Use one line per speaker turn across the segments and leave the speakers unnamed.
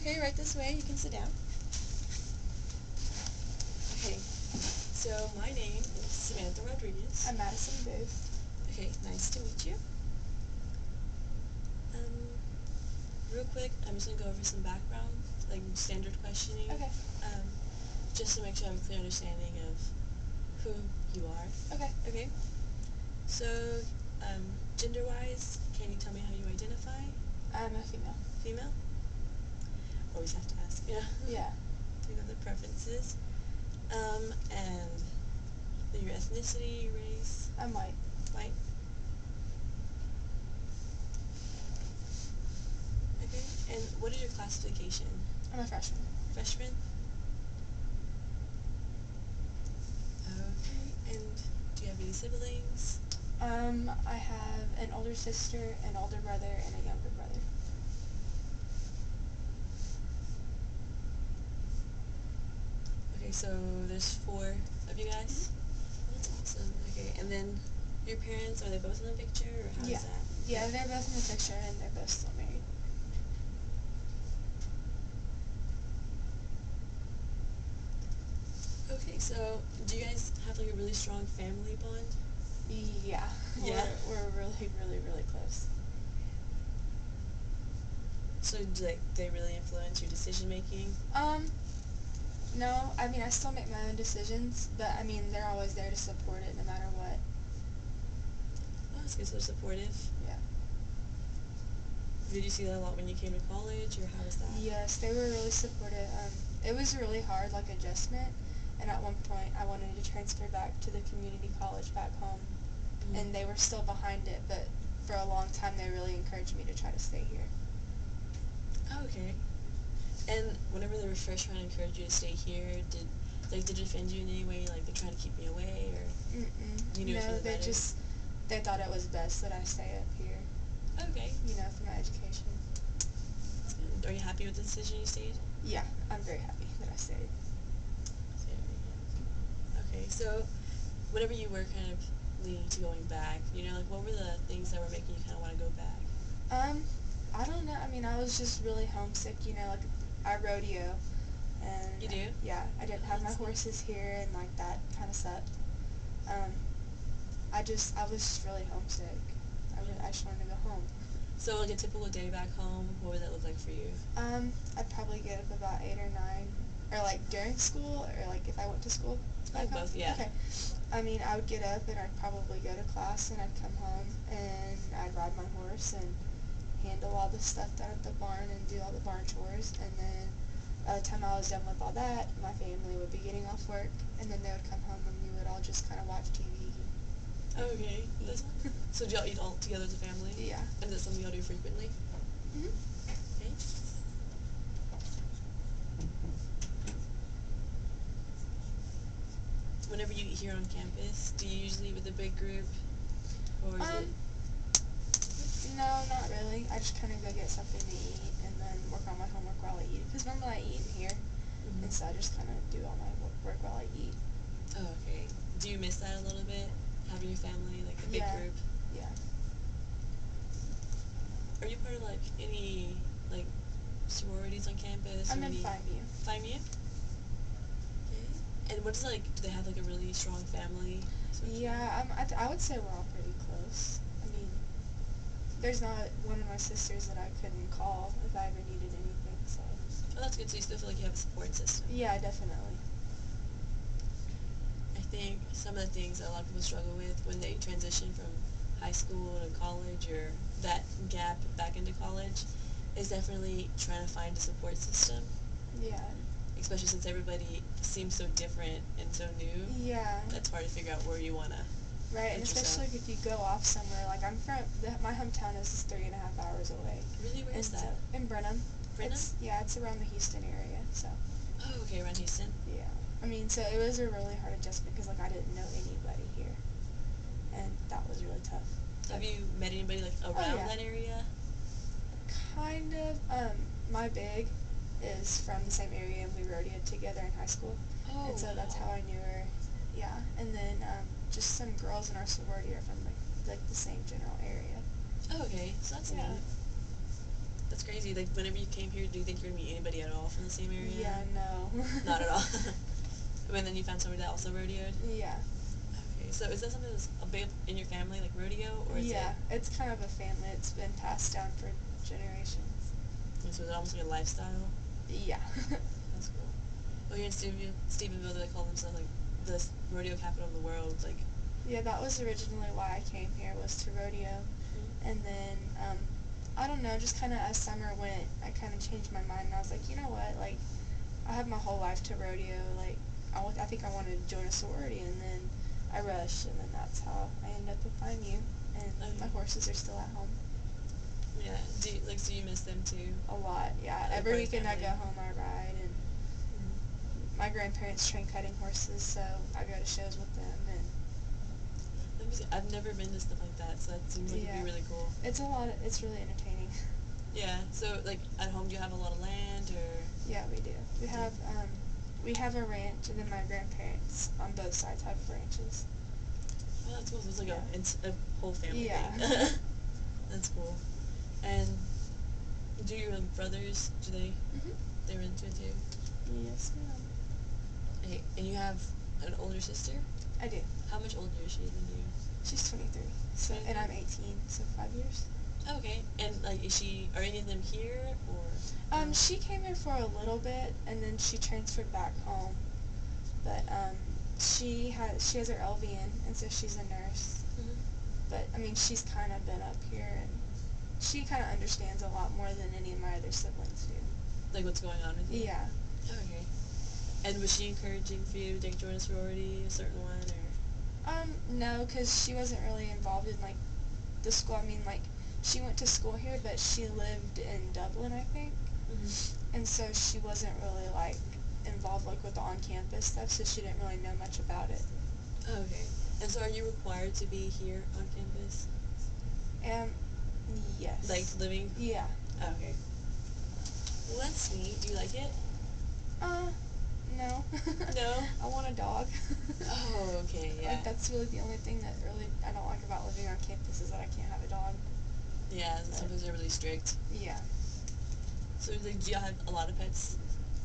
Okay, right this way. You can sit down. Okay, so my name is Samantha Rodriguez.
I'm Madison Booth.
Okay, nice to meet you. Real quick, I'm just going to go over some background, like standard questioning.
Okay.
Just to make sure I have a clear understanding of who you are.
Okay.
Okay. So, gender-wise, can you tell me how you identify?
I'm a female.
Female? Always have to ask, yeah.
Yeah.
Do you know the preferences? And your ethnicity, race?
I'm white.
White? Okay. And what is your classification?
I'm a freshman.
Freshman? Okay. And do you have any siblings?
I have an older sister, an older brother, and a younger brother.
Okay, so there's 4 of you guys? That's awesome. Okay, and then your parents, are they both in the picture, or how
Yeah.
is that?
Yeah, they're both in the picture, and they're both still married.
Okay, so do you guys have like a really strong family bond?
Yeah.
Yeah?
We're really, really, really close.
So do they really influence your decision making?
No, I mean, I still make my own decisions, but, I mean, they're always there to support it no matter what.
Oh, that's good, so they're supportive.
Yeah.
Did you see that a lot when you came to college, or how was that?
Yes, they were really supportive. It was a really hard, like, adjustment, and at one point I wanted to transfer back to the community college back home, and they were still behind it, but for a long time they really encouraged me to try to stay here.
Oh, okay. And whenever they were first trying to encourage you to stay here, did it offend you in any way? Like, they're trying to keep me away, or? You knew it was
No,
for the better?
they thought it was best that I stay up here,
Okay.
For my education.
That's good. Are you happy with the decision you stayed?
Yeah, I'm very happy that I stayed.
Okay, so whenever you were kind of leaning to going back, like, what were the things that were making you kind of want to go back?
I don't know. I mean, I was just really homesick, like, I rodeo, and
You do?
yeah, I didn't have my horses here, and like that kind of sucked. I was just really homesick. I just wanted to go home.
So, like, a typical day back home, what would that look like for you?
I'd probably get up about 8 or 9, or like during school, or like if I went to school.
Like both, yeah.
Okay. I mean, I would get up and I'd probably go to class, and I'd come home and I'd ride my horse and handle all the stuff down at the barn and do all the barn chores, and then by the time I was done with all that, my family would be getting off work, and then they would come home and we would all just kind of watch TV.
Okay. So do y'all eat all together as a family?
Yeah.
And is that something y'all do frequently?
Mhm.
Okay. Whenever you eat here on campus, do you usually eat with a big group, or is it?
No, not really. I just kind of go get something to eat and then work on my homework while I eat it. Because normally I eat in here, and so I just kind of do all my work while I eat.
Oh, okay. Do you miss that a little bit, having your family, like a big group?
Yeah.
Are you part of like any like sororities on campus?
I'm in Phi Mu.
Phi Mu? Okay. And what is do they have like a really strong family?
Yeah, I would say we're all pretty close. I mean, there's not one of my sisters that I couldn't call if I ever needed anything, so.
Oh, that's good. So you still feel like you have a support system.
Yeah, definitely.
I think some of the things that a lot of people struggle with when they transition from high school to college, or that gap back into college, is definitely trying to find a support system.
Yeah.
Especially since everybody seems so different and so new.
Yeah.
That's hard to figure out where you want to.
Right, and especially if you go off somewhere. Like, my hometown is 3.5 hours away.
Really? Where is that?
In Brenham.
Brenham?
It's around the Houston area, so.
Oh, okay, around Houston.
Yeah. I mean, so it was a really hard adjustment because, like, I didn't know anybody here, and that was really tough.
Have you met anybody, like, around that area?
Kind of. My big is from the same area, and we rodeoed together in high school.
Oh,
and so that's how I knew her. Yeah. And then just some girls in our sorority are from like the same general area.
Oh, okay. So that's neat. That's crazy. Like, whenever you came here, do you think you're gonna meet anybody at all from the same area?
Yeah, no.
Not at all. And then you found somebody that also rodeoed?
Yeah.
Okay, so is that something that's a big in your family, like rodeo, or is
Yeah, it's kind of a family. It's been passed down for generations.
so is it almost like a lifestyle?
Yeah.
That's cool. Well, here in Stephenville, they call themselves like the rodeo capital of the world. Like,
Yeah, that was originally why I came here, was to rodeo. And then, I don't know, just kind of as summer went, I kind of changed my mind, and I was like, you know what, like, I have my whole life to rodeo, like, I think I want to join a sorority, and then I rushed, and then that's how I ended up with IMU, and my horses are still at home.
yeah. So you miss them too?
A lot, yeah.
Like
Every
part of
weekend I
family?
go home, I ride, and my grandparents train cutting horses, so I go to shows with them, and
Let me see. I've never been to stuff like that, so that seems like it'd
yeah,
be really cool.
it's really entertaining.
Yeah. So, like, at home, do you have a lot of land, or?
Yeah, we do. We have a ranch, and then my grandparents on both sides have ranches.
Oh, that's cool. So it's like
Yeah.
it's a whole family
Yeah.
thing. That's cool. And do your brothers? Do they?
Mhm.
They're into it too.
Yes, ma'am.
Hey, and you have an older sister?
I do.
How much older is she than you?
She's 23, so, and I'm 18, so 5 years.
Oh, okay. And like, are any of them here or?
She came here for a little bit, and then she transferred back home. But she has her LVN, and so she's a nurse.
Mhm.
But I mean, she's kind of been up here, and she kind of understands a lot more than any of my other siblings do.
Like, what's going on with you?
Yeah.
Oh, okay. And was she encouraging for you to join a sorority, a certain one, or?
No, because she wasn't really involved in, like, the school. I mean, like, she went to school here, but she lived in Dublin, I think.
Mm-hmm.
And so she wasn't really, like, involved, like, with the on-campus stuff, so she didn't really know much about it.
Oh, okay. And so are you required to be here on campus?
Um, yes.
Like, living?
Yeah.
Oh, okay. Well, that's neat. Do you like it?
No.
No?
I want a dog.
Oh, okay, yeah.
Like, that's really the only thing that really I don't like about living on campus, is that I can't have a dog.
Yeah, sometimes they're really strict.
Yeah.
So, like, do y'all have a lot of pets?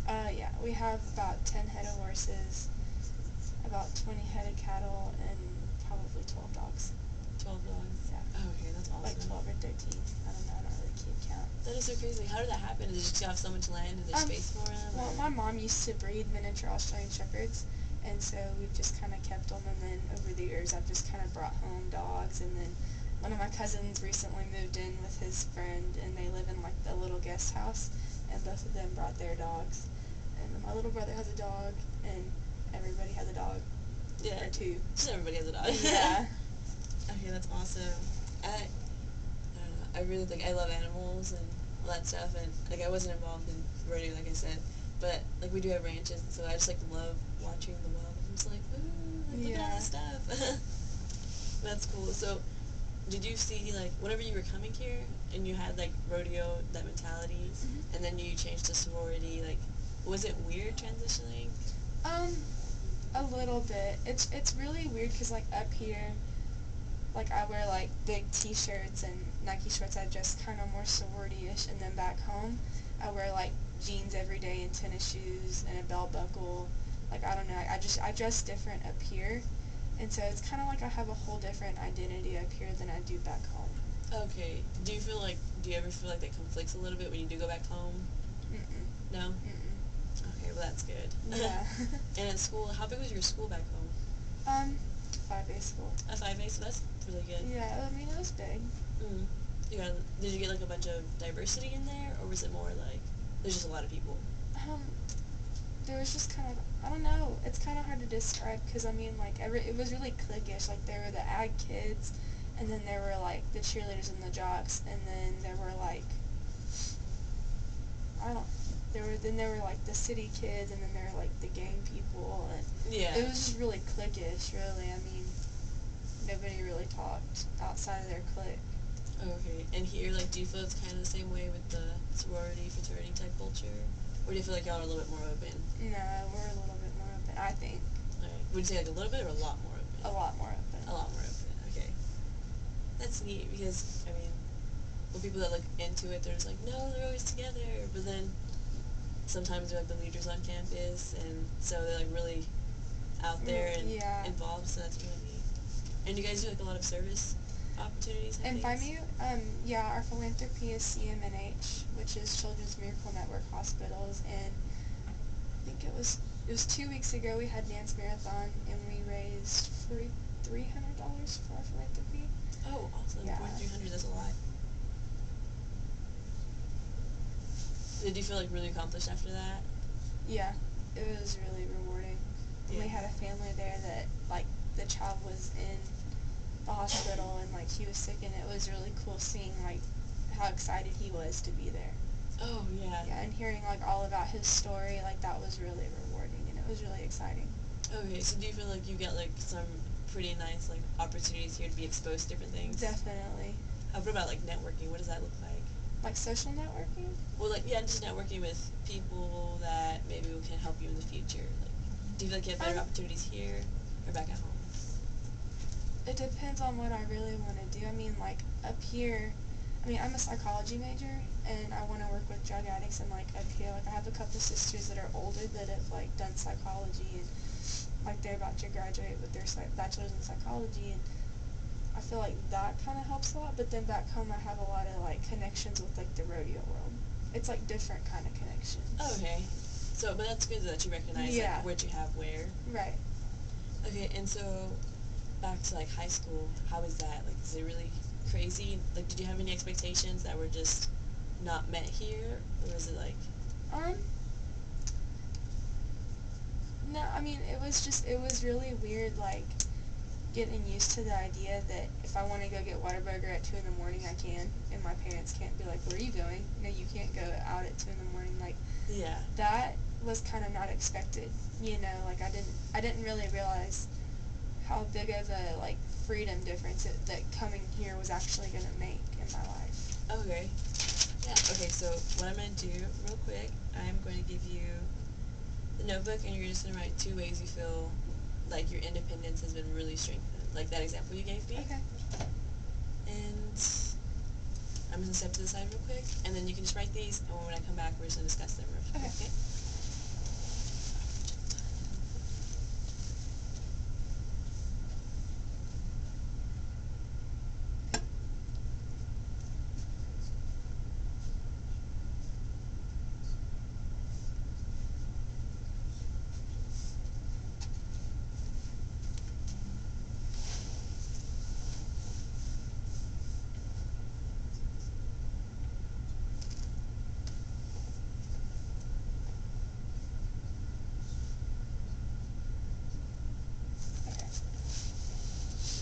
Yeah, we have about 10 head of horses, about 20 head of cattle, and probably 12 dogs.
12 dogs?
Yeah.
Oh, okay, that's awesome.
Like 12 or 13. I don't know, I don't really keep count.
That is so crazy. How did that happen? Did you just have so much land and there's space for them?
Well, my mom used to breed miniature Australian Shepherds, and so we've just kind of kept them, and then over the years I've just kind of brought home dogs, and then one of my cousins recently moved in with his friend, and they live in like the little guest house, and both of them brought their dogs. And my little brother has a dog, and everybody has a dog.
Yeah.
Or two.
Just everybody has a dog.
Yeah.
Okay, that's awesome. I don't know. I really I love animals and all that stuff, and like I wasn't involved in rodeo, like I said, but like we do have ranches, and so I just like love watching the wild. I'm just like, ooh, like, look at all this stuff. That's cool. So, did you see like whenever you were coming here and you had like rodeo, that mentality, and then you changed to sorority, like was it weird transitioning?
A little bit. It's really weird because like up here, like I wear like big t-shirts and Nike shorts. I dress kind of more sorority-ish, and then back home, I wear like jeans every day and tennis shoes and a belt buckle. Like I don't know. I dress different up here, and so it's kind of like I have a whole different identity up here than I do back home.
Okay. Do you ever feel like that conflicts a little bit when you do go back home?
Mm-mm.
No?
Mm-mm.
Okay, well that's good.
Yeah.
And at school, how big was your school back home?
5A school.
A 5A, so that's really good.
Yeah, I mean it was big.
Mm. Did you get like a bunch of diversity in there, or was it more like there's just a lot of people?
There was just kind of, I don't know, it's kind of hard to describe, because I mean like it was really cliquish. Like there were the ag kids, and then there were like the cheerleaders and the jocks, and then there were like there were like the city kids, and then there were like the gang people, and
Yeah.
it was just really cliquish, really. I mean, nobody really talked outside of their clique.
Okay. And here, like, do you feel it's kind of the same way with the sorority, fraternity type culture? Or do you feel like y'all are a little bit more open?
No, we're a little bit more open, I think.
Alright. Would you say like a little bit or a lot more open?
A lot more open.
A lot more open. Okay. That's neat because, I mean, well, people that look into it, they're just like, no, they're always together. But then sometimes they're like the leaders on campus, and so they're like really out there and
Yeah.
involved. So that's really neat. And you guys do like a lot of service opportunities and
And
things.
yeah, our philanthropy is CMNH, which is Children's Miracle Network Hospitals, and I think it was 2 weeks ago we had dance marathon and we raised $300 for our philanthropy.
Oh, awesome!
Yeah.
4,300. That's a lot. Did you feel like really accomplished after that?
Yeah, it was really rewarding. And
Yeah.
we had a family there that like the child was in the hospital and like he was sick, and it was really cool seeing like how excited he was to be there.
Oh yeah.
Yeah, and hearing like all about his story, like that was really rewarding and it was really exciting.
Okay, so do you feel like you get like some pretty nice like opportunities here to be exposed to different things?
Definitely.
What about like networking? What does that look like?
Like social networking?
Well, like yeah, just networking with people that maybe can help you in the future. Like, do you feel like you have better opportunities here or back at home?
It depends on what I really want to do. I mean, like up here, I mean, I'm a psychology major and I want to work with drug addicts, and like up here, like I have a couple sisters that are older that have like done psychology, and like they're about to graduate with their bachelor's in psychology, and I feel like that kind of helps a lot. But then back home, I have a lot of like connections with like the rodeo world. It's like different kind of connections.
Oh, okay. So, but that's good that you recognize like what you have where.
Right.
Okay, and so back to like high school, how was that? Like, is it really crazy? Like, did you have any expectations that were just not met here, or was it like?
Um. No, I mean it was really weird, like getting used to the idea that if I want to go get Whataburger at 2 in the morning, I can, and my parents can't be like, where are you going? No, you can't go out at 2 in the morning. Like,
Yeah.
that was kind of not expected, you know, like I didn't really realize how big of a, like, freedom difference that coming here was actually going to make in my life.
Okay. Yeah. Okay, so what I'm going to do real quick, I'm going to give you the notebook, and you're just going to write 2 ways you feel like your independence has been really strengthened. Like that example you gave me.
Okay.
And I'm going to step to the side real quick, and then you can just write these, and when I come back, we're just going to discuss them real quick.
Okay.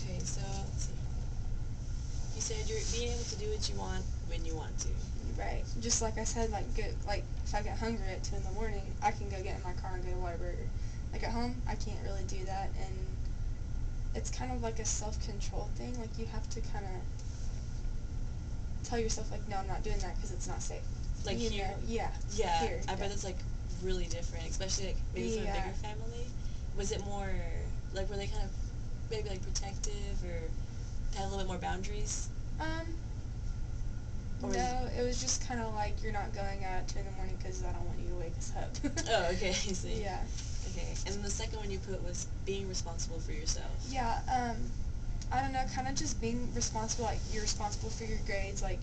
Okay, so let's see. You said you're being able to do what you want when you want to.
Right. Just like I said, like if I get hungry at 2 in the morning, I can go get in my car and get a Whataburger. Like at home, I can't really do that, and it's kind of like a self-control thing. Like you have to kind of tell yourself like, no, I'm not doing that because it's not safe.
Like
you
here?
know? Yeah.
Yeah,
Here,
I bet it's like really different, especially like maybe for a bigger family. Was it more like were they kind of maybe like protective or had a little bit more boundaries? Or
No, it was just kind of like you're not going out at 2 in the morning because I don't want you to wake us up.
Oh, okay, I see.
Yeah.
Okay, and then the second one you put was being responsible for yourself.
Yeah, I don't know, kind of just being responsible, like you're responsible for your grades, like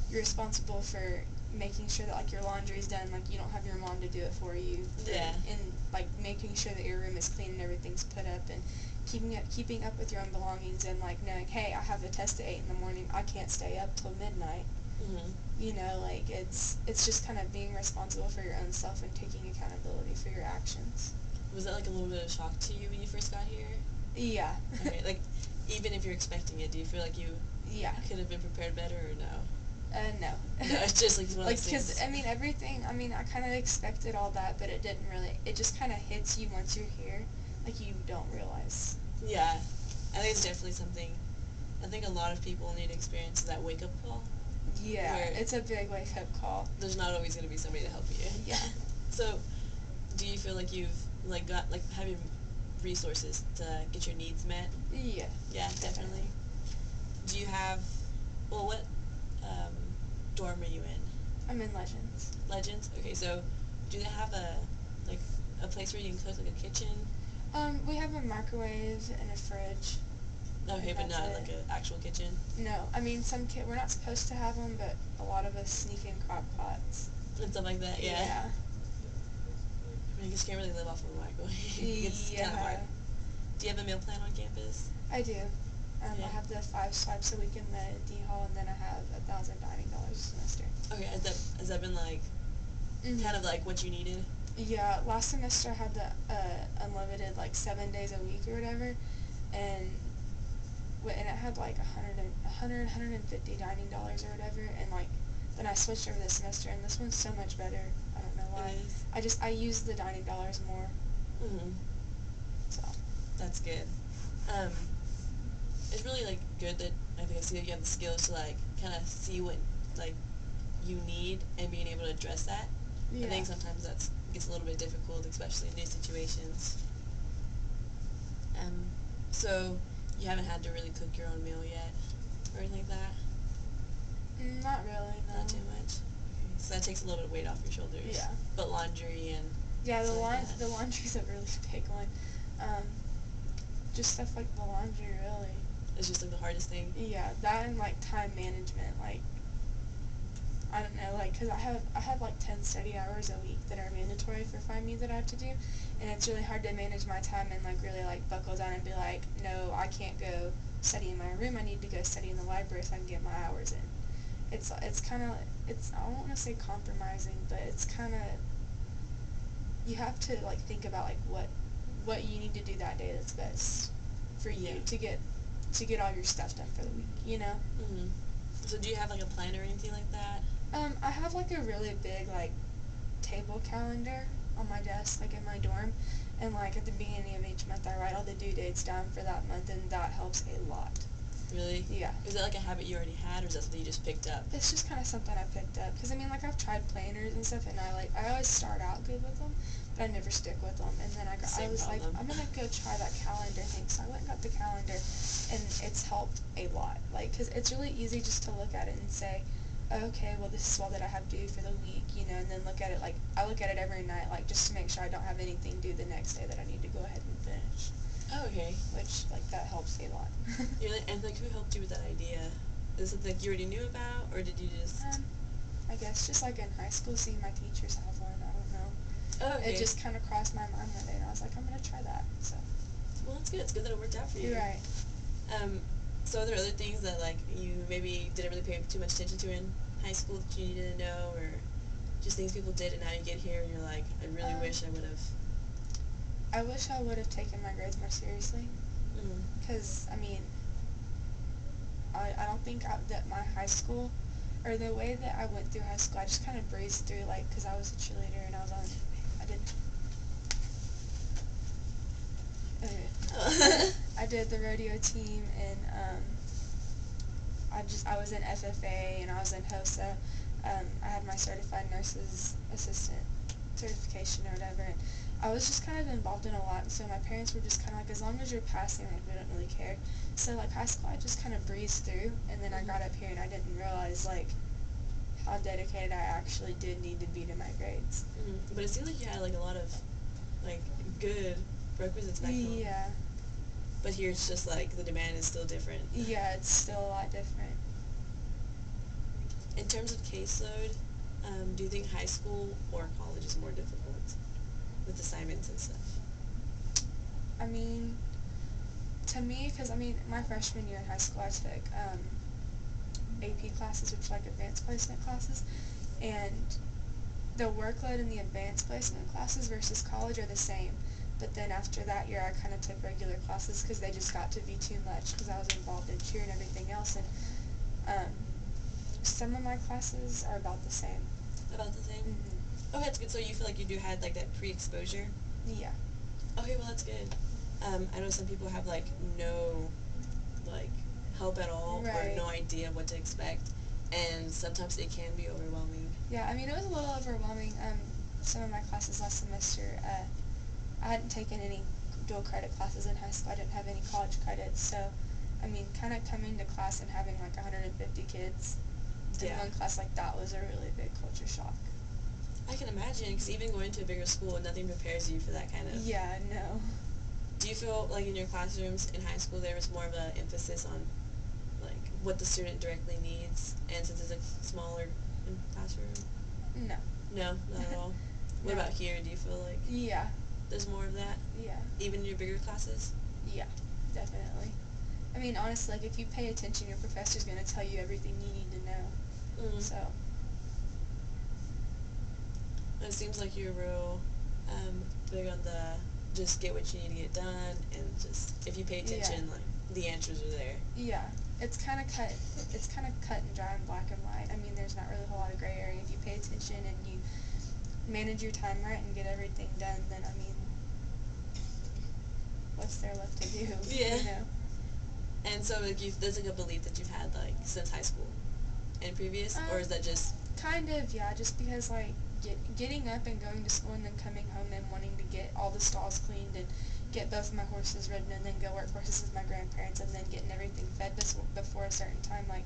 you're responsible for making sure that like your laundry's done, like you don't have your mom to do it for you.
Yeah.
And like making sure that your room is clean and everything's put up, and keeping up with your own belongings, and like knowing, hey, I have a test at 8 in the morning, I can't stay up till midnight.
Mhm.
You know, like it's just kind of being responsible for your own self and taking accountability for your actions.
Was that like a little bit of a shock to you when you first got here?
Yeah.
Okay, like even if you're expecting it, do you feel like you could have been prepared better or no?
No.
No, it's just like one of
Like,
those
because,
things.
I mean, everything, I mean, I kind of expected all that, but it didn't really, it just kind of hits you once you're here, like you don't realize.
Yeah, I think it's definitely something, I think a lot of people need to experience that wake-up call.
Yeah,
Where
it's a big wake-up call.
there's not always going to be somebody to help you.
Yeah.
So, do you feel like you've, like, got, like, having resources to get your needs met?
Yeah.
Yeah, definitely. Do you have, well, what, dorm are you in?
I'm in Legends.
Legends? Okay, so do they have like, a place where you can cook, like a kitchen?
We have a microwave and a fridge.
Okay,
And
but
that's
not
it.
like an actual kitchen?
No, I mean we're not supposed to have them, but a lot of us sneak in crock pots.
And stuff like that, yeah.
Yeah.
I mean, you just can't really live off of a microwave. It's kind of
Yeah.
hard. Do you have a meal plan on campus?
I do.
Yeah.
I have the 5 swipes a week in the D hall, and then I have $1,000 dining a semester.
Okay, has that been like
Mm-hmm.
kind of like what you needed?
Yeah, last semester I had the unlimited like 7 days a week or whatever, and it had like 150 dining dollars or whatever, and like then I switched over this semester, and this one's so much better. I don't know why.
It is.
I use the dining dollars more.
Mhm.
So.
That's good. It's really like good that I think I see that you have the skills to like kind of see what like you need and being able to address that.
Yeah.
I think sometimes that gets a little bit difficult, especially in new situations. So you haven't had to really cook your own meal yet, or anything like that?
Not really, no.
Not too much. Okay. So that takes a little bit of weight off your shoulders.
Yeah.
But laundry and
yeah,
stuff like that.
the laundry's a really big one. Just stuff like the laundry, really.
It's just like the hardest thing.
Yeah, that and like time management, like I don't know, like, because I have like 10 study hours a week that are mandatory for FIME that I have to do, and it's really hard to manage my time and like really like buckle down and be like, no, I can't go study in my room. I need to go study in the library so I can get my hours in. It's kind of I don't want to say compromising, but it's kind of you have to like think about like what you need to do that day that's best for you
Yeah.
to get all your stuff done for the week, you know?
Mhm. So do you have like a plan or anything like that?
I have like a really big like table calendar on my desk, like in my dorm, and like at the beginning of each month I write all the due dates down for that month, and that helps a lot.
Really?
Yeah.
Is that like a habit you already had, or is that something you just picked up?
It's just kind of something I picked up, because I mean like I've tried planners and stuff, and I always start out good with them, but I never stick with them, and then I was like, I'm gonna go try that calendar thing, so I went and got the calendar, and it's helped a lot, like, because it's really easy just to look at it and say, okay, well this is all that I have due for the week, you know, and then look at it like, I look at it every night, like, just to make sure I don't have anything due the next day that I need to go ahead and finish.
Oh, okay.
Which, like, that helps a lot.
And like, who helped you with that idea? Is it like you already knew about, or did you just?
I guess just like in high school, seeing my teachers have one, I don't know.
Oh, okay.
It just kind of crossed my mind one day, and I was like, I'm gonna try that. So.
Well, that's good. It's good that it worked out for you.
You're right.
So are there other things that like you maybe didn't really pay too much attention to in high school that you needed to know, or just things people did and now you get here and you're like, I really wish I would have.
I wish I would have taken my grades more seriously. Because, I mean, I don't think that my high school, or the way that I went through high school, I just kind of breezed through, like, because I was a cheerleader and I did the rodeo team, and I was in FFA, and I was in HOSA. I had my certified nurse's assistant certification or whatever, and I was just kind of involved in a lot, and so my parents were just kind of like, as long as you're passing, like, we don't really care. So, like, high school, I just kind of breezed through, and then I got up here, and I didn't realize, like, how dedicated I actually did need to be to my grades.
But it seems like you had, like, a lot of, like, good requisites back home.
Yeah.
But here it's just, like, the demand is still different.
Yeah, it's still a lot different.
In terms of caseload, do you think high school or college is more difficult with assignments and stuff?
I mean, to me, because, I mean, my freshman year in high school, I took AP classes, which are like advanced placement classes, and the workload in the advanced placement classes versus college are the same. But then after that year, I kind of took regular classes because they just got to be too much because I was involved in cheer and everything else, and some of my classes are about the same.
About the same?
Mm-hmm.
Oh, that's good. So you feel like you had, like, that pre-exposure?
Yeah.
Okay, well, that's good. I know some people have, like, no, like, help at all, or no idea what to expect, and sometimes it can be overwhelming.
Yeah, I mean, it was a little overwhelming. Some of my classes last semester, I hadn't taken any dual credit classes in high school. I didn't have any college credits, so, I mean, kind of coming to class and having, like, 150 kids And
Yeah.
one class like that was a really big culture shock.
I can imagine, because even going to a bigger school, nothing prepares you for that kind of...
Yeah, no.
Do you feel like in your classrooms in high school there was more of an emphasis on like what the student directly needs, and since it's a smaller classroom?
No.
No, not at all. What
No.
about here? Do you feel like
Yeah.
there's more of that,
Yeah.
even in your bigger classes?
Yeah, definitely. I mean, honestly, like, if you pay attention, your professor's going to tell you everything you need to know.
Mm.
So,
It seems like you're real big on the just get what you need to get done, and just if you pay attention,
Yeah.
like the answers are there.
yeah, it's kind of cut and dry and black and white. I mean, there's not really a whole lot of gray area. If you pay attention and you manage your time right and get everything done, then, I mean, what's there left to do?
Yeah.
You know?
And so like there's like a belief that you've had like since high school and previous, or is that just...
Kind of, yeah, just because, like, getting up and going to school and then coming home and wanting to get all the stalls cleaned and get both of my horses ridden and then go work horses with my grandparents and then getting everything fed before a certain time, like,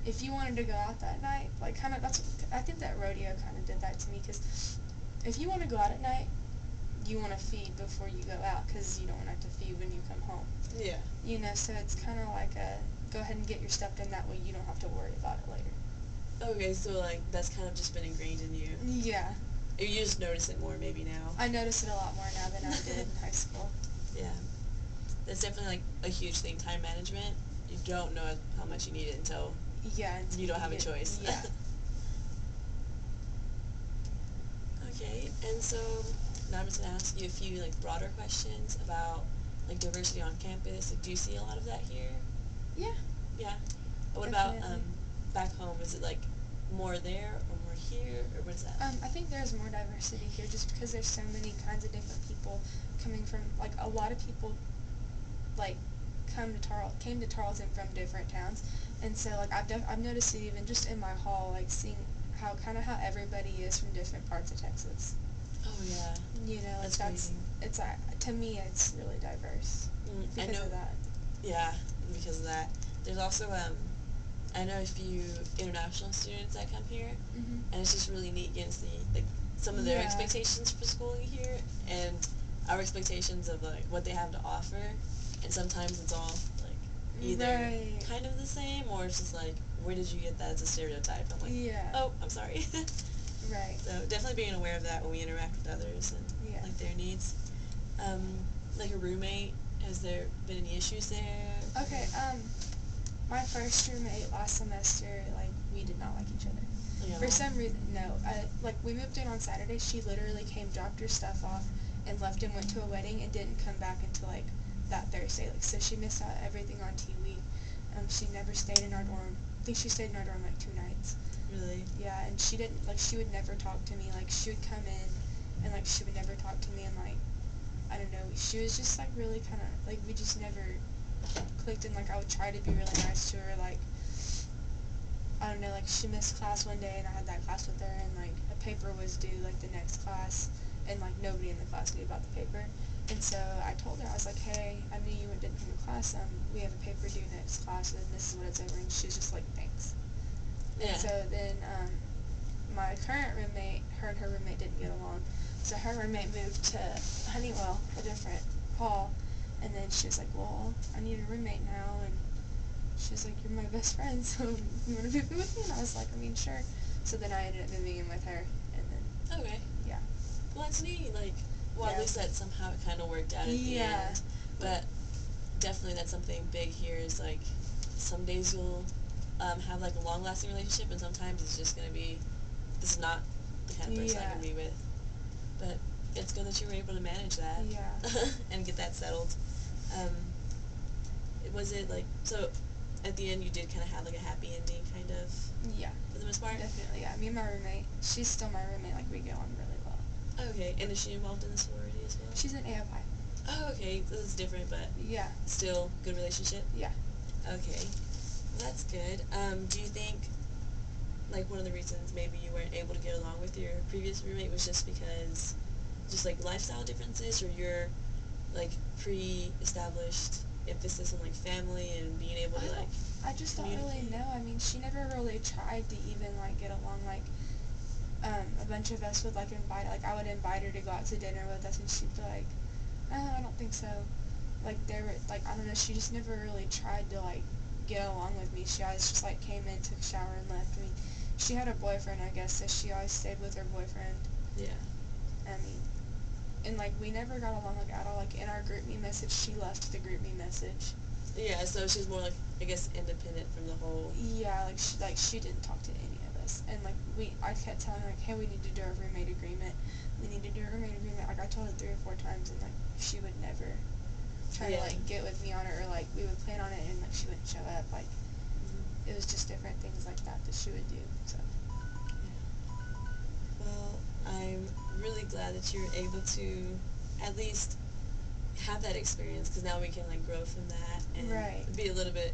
if you wanted to go out that night, like, kind of, I think that rodeo kind of did that to me, because if you want to go out at night, you want to feed before you go out, because you don't want to have to feed when you come home.
Yeah.
You know, so it's kind of like go ahead and get your stuff done, that way you don't have to worry about it later.
Okay, so like that's kind of just been ingrained in you.
Yeah.
Or you just notice it more maybe now.
I notice it a lot more now than I did in high school.
Yeah. That's definitely like a huge thing, time management. You don't know how much you need it until
Yeah.
you don't have a choice.
Yeah.
Okay, and so now I'm just gonna ask you a few like broader questions about like diversity on campus. Like, do you see a lot of that here?
Yeah.
Yeah. What
Definitely.
about back home? Is it like more there or more here, or what is that?
I think there's more diversity here just because there's so many kinds of different people coming from, like, a lot of people, like, came to Tarleton from different towns, and so, like, I've noticed it even just in my hall, like, seeing how everybody is from different parts of Texas.
Oh yeah.
You know, like,
That's
it's to me, it's really diverse
I
because
know.
of that.
Yeah, because of that. There's also I know a few international students that come here,
Mhm.
and it's just really neat getting to see like some of their
Yeah.
expectations for schooling here and our expectations of like what they have to offer, and sometimes it's all like either
Right.
kind of the same, or it's just like, where did you get that as a stereotype? I'm like,
Yeah.
oh, I'm sorry.
Right.
So definitely being aware of that when we interact with others and
Yeah.
like their needs. Like a roommate, has there been any issues there?
Okay, my first roommate last semester, like, we did not like each other.
Yeah.
For some reason, no. Like, we moved in on Saturday, she literally came, dropped her stuff off, and left and went to a wedding and didn't come back until, like, that Thursday. Like, so she missed out everything on Tea Week. She never stayed in our dorm. I think she stayed in our dorm, like, 2 nights.
Really?
Yeah, and she didn't, like, she would never talk to me. Like, she would come in, and, like, she would never talk to me, and, like, I don't know, she was just, like, really kind of, like, we just never clicked, and, like, I would try to be really nice to her, like, I don't know, like, she missed class one day, and I had that class with her, and, like, a paper was due, like, the next class, and, like, nobody in the class knew about the paper, and so I told her, I was like, hey, I knew you didn't come to class, we have a paper due next class, and this is what it's over, and she was just like, thanks.
Yeah.
And so then, my current roommate, her and her roommate didn't get along, so her roommate moved to Honeywell, a different hall, and then she was like, well, I need a roommate now, and she was like, you're my best friend, so you want to move in with me? And I was like, I mean, sure. So then I ended up moving in with her, and then,
Okay.
yeah.
Well, that's neat. Like, well, at
Yeah.
least that somehow it kind of worked out at the
Yeah.
end. But definitely that's something big here is, like, some days you'll have, like, a long-lasting relationship, and sometimes it's just going to be, this is not the kind of person I can
Yeah.
be with. But it's good that you were able to manage that.
Yeah.
And get that settled. Was it, like, so at the end you did kind of have, like, a happy ending, kind of,
Yeah.
for the most part?
Definitely, yeah. Me and my roommate, she's still my roommate, like, we get on really well.
Okay, and is she involved in the sorority as well?
She's an AFI.
Oh, okay, this is different, but
Yeah.
still good relationship?
Yeah.
Okay, well, that's good. Do you think, like, one of the reasons maybe you weren't able to get along with your previous roommate was just because, just, like, lifestyle differences, or your, like, pre-established emphasis on like family and being able to like
I just don't really
communicate?
know. I mean, she never really tried to even like get along. Like, a bunch of us would like invite. Like, I would invite her to go out to dinner with us, and she'd be like, "No, I don't think so." Like, there were like I don't know. She just never really tried to like get along with me. She always just like came in, took a shower, and left. I mean, she had a boyfriend, I guess, so she always stayed with her boyfriend.
Yeah.
I mean, and like we never got along like at all. Like in our group me message, she left the group me message.
Yeah, so she's more like, I guess, independent from the whole.
Yeah, like she didn't talk to any of us, and like I kept telling her like, hey, we need to do a roommate agreement. We need to do a roommate agreement. Like I told her 3 or 4 times, and like she would never try to
Yeah.
like get with me on it, or like we would plan on it, and like she wouldn't show up. Like
Mhm.
it was just different things like that that she would do. So
Well, I'm really glad that you're able to at least have that experience because now we can like grow from that and
right,
be a little bit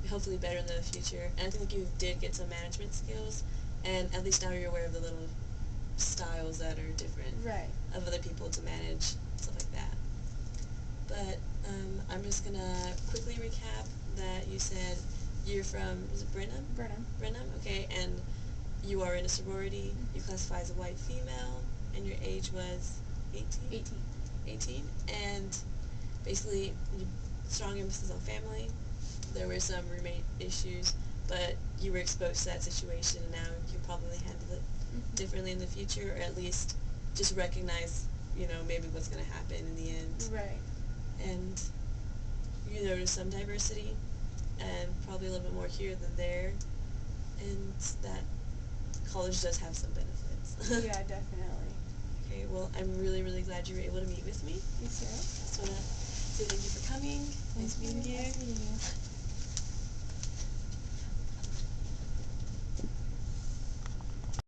hopefully better in the future. And I think you did get some management skills, and at least now you're aware of the little styles that are different
right.
of other people to manage stuff like that. But I'm just gonna quickly recap that you said you're from, was it Brenham?
Brenham.
Brenham, okay, and you are in a sorority. You classify as a white female, and your age was 18?
18.
18, and basically you, strong emphasis on family. There were some roommate issues, but you were exposed to that situation, and now you probably handle it
Mm-hmm.
differently in the future, or at least just recognize, maybe what's going to happen in the end.
Right.
And you notice some diversity, and probably a little bit more here than there, and that college does have some benefits.
Yeah, definitely.
Okay, well, I'm really, really glad you were able to meet with me.
You too.
Just want to say thank you for coming. Nice meeting you.
Nice meeting you.